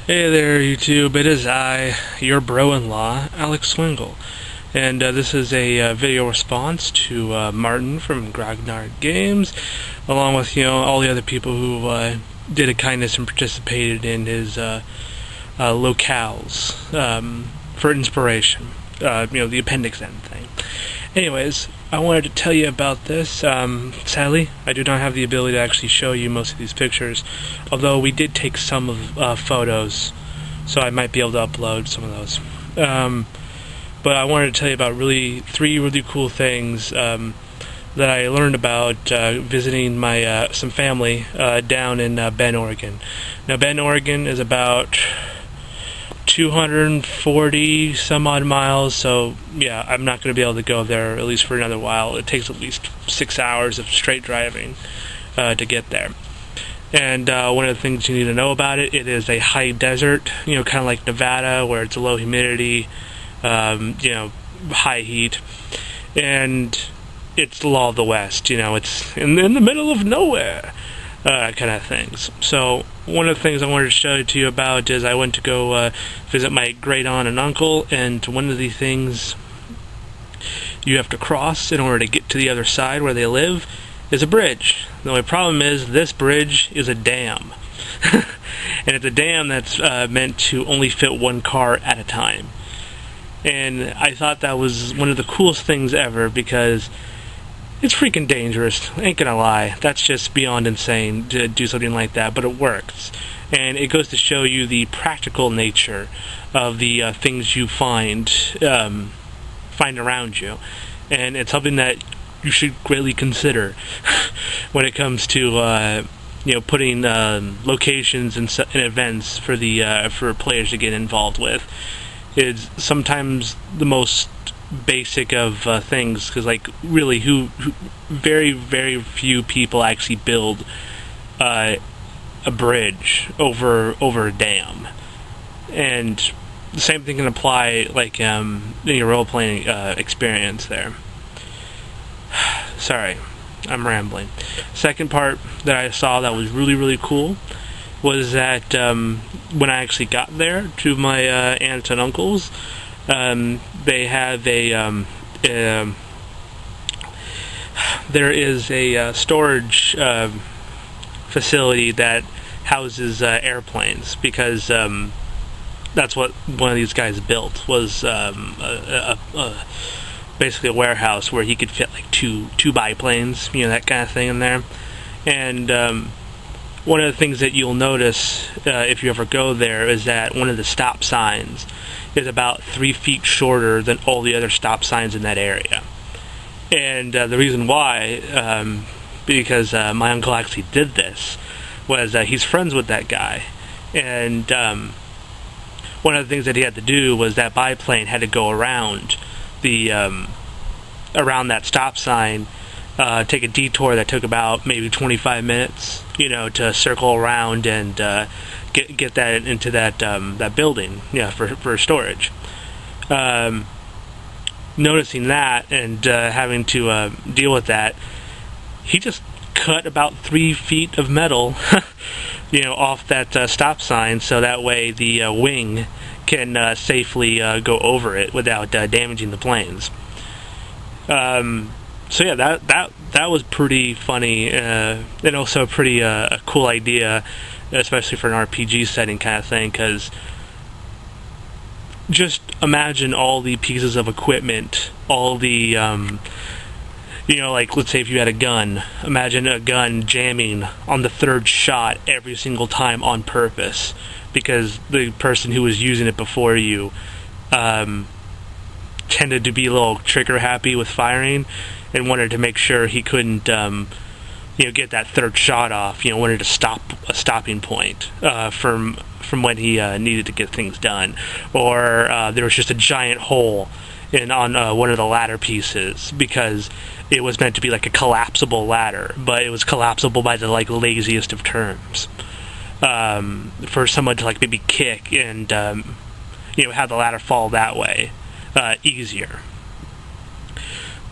Hey there, YouTube. It is I, your bro-in-law, Alex Swingle. And this is a video response to Martin from Grognard Games, along with, all the other people who did a kindness and participated in his locales for inspiration. The Appendix end thing. Anyways, I wanted to tell you about this. Sadly, I do not have the ability to actually show you most of these pictures, although we did take some of photos, so I might be able to upload some of those. But I wanted to tell you about three really cool things that I learned about visiting my some family down in Bend, Oregon. Now, Bend, Oregon is about 240 some odd miles, so yeah, I'm not going to be able to go there at least for another while. It takes at least 6 hours of straight driving to get there. And one of the things you need to know about it, it is a high desert, kind of like Nevada, where it's low humidity, high heat, and it's the law of the West. It's in the middle of nowhere, kind of things. So one of the things I wanted to show to you about is I went to go visit my great aunt and uncle, and one of the things you have to cross in order to get to the other side where they live is a bridge. The only problem is this bridge is a dam. And it's a dam that's meant to only fit one car at a time. And I thought that was one of the coolest things ever, because it's freaking dangerous, ain't gonna lie. That's just beyond insane to do something like that, but it works. And it goes to show you the practical nature of the things you find around you. And it's something that you should greatly consider when it comes to putting locations and events for for players to get involved with. It's sometimes the most basic of things, because really very, very few people actually build a bridge over a dam. And the same thing can apply in your role-playing experience there. Sorry, I'm rambling. Second part that I saw that was really, really cool was that when I actually got there to my aunts and uncles, they have there is a storage facility that houses airplanes, because that's what one of these guys built, was basically a warehouse where he could fit two biplanes, that kind of thing in there. And one of the things that you'll notice if you ever go there is that one of the stop signs is about 3 feet shorter than all the other stop signs in that area. And the reason why, because my uncle actually did this, was he's friends with that guy. And one of the things that he had to do was that biplane had to go around around that stop sign, take a detour that took about maybe 25 minutes, to circle around and get that into that building, for storage. Noticing that and having to deal with that, he just cut about 3 feet of metal, off that stop sign, so that way the wing can safely go over it without damaging the planes. So yeah, that was pretty funny, and also a pretty cool idea, especially for an RPG setting kind of thing, because just imagine all the pieces of equipment, all the, let's say if you had a gun, imagine a gun jamming on the third shot every single time on purpose, because the person who was using it before you tended to be a little trigger happy with firing, and wanted to make sure he couldn't, get that third shot off. Wanted to stop a stopping point from when he needed to get things done, or there was just a giant hole on one of the ladder pieces, because it was meant to be like a collapsible ladder, but it was collapsible by the laziest of terms. For someone to maybe kick and have the ladder fall that way easier.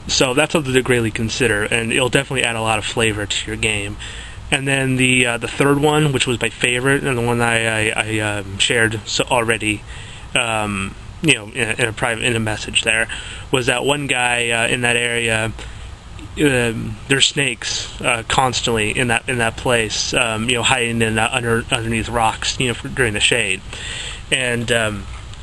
So that's something to greatly consider, and it'll definitely add a lot of flavor to your game. And then the third one, which was my favorite, and the one I shared already, in a message there, was that one guy in that area. There's snakes constantly in that place, hiding underneath rocks, during the shade, and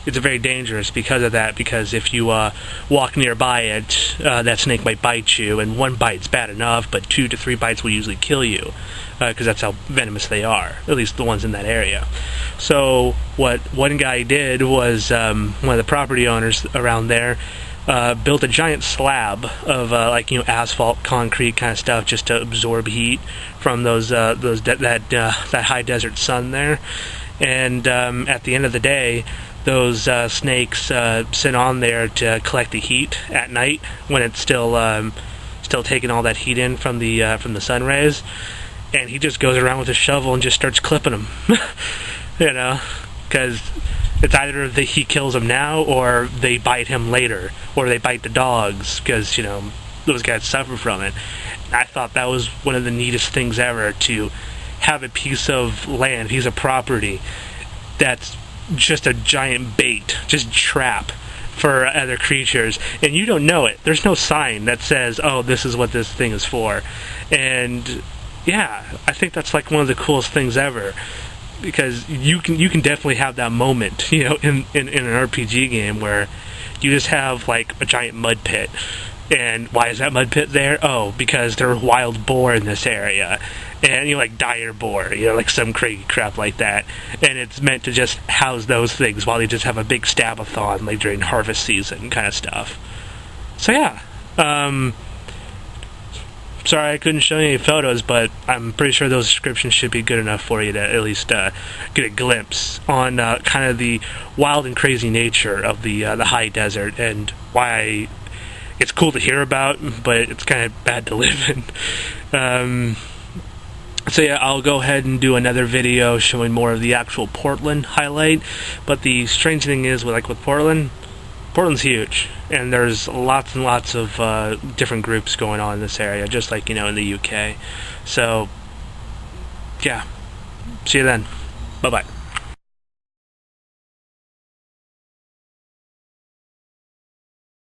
it's very dangerous because of that. Because if you walk nearby it, that snake might bite you, and one bite's bad enough, but 2 to 3 bites will usually kill you, because that's how venomous they are. At least the ones in that area. So what one guy did was, one of the property owners around there built a giant slab of asphalt, concrete kind of stuff, just to absorb heat from that high desert sun there. And at the end of the day, those snakes sit on there to collect the heat at night when it's still taking all that heat in from the sun rays. And he just goes around with a shovel and just starts clipping them, because it's either he kills them now, or they bite him later, or they bite the dogs, because those guys suffer from it. I thought that was one of the neatest things ever, to have a piece of land, piece of property that's just a giant bait, just trap for other creatures, and you don't know it. There's no sign that says, "Oh, this is what this thing is for." And yeah, I think that's like one of the coolest things ever, because you can definitely have that moment, in an RPG game where you just have like a giant mud pit. And why is that mud pit there? Oh, because there are wild boar in this area, and like dire boar, like some crazy crap like that. And it's meant to just house those things while they just have a big stab-a-thon, like during harvest season kind of stuff. So yeah, sorry I couldn't show you any photos, but I'm pretty sure those descriptions should be good enough for you to at least get a glimpse on kind of the wild and crazy nature of the high desert, and why it's cool to hear about, but it's kind of bad to live in. So yeah, I'll go ahead and do another video showing more of the actual Portland highlight. But the strange thing is, with Portland's huge, and there's lots and lots of different groups going on in this area, just like in the UK. So yeah, see you then. Bye bye.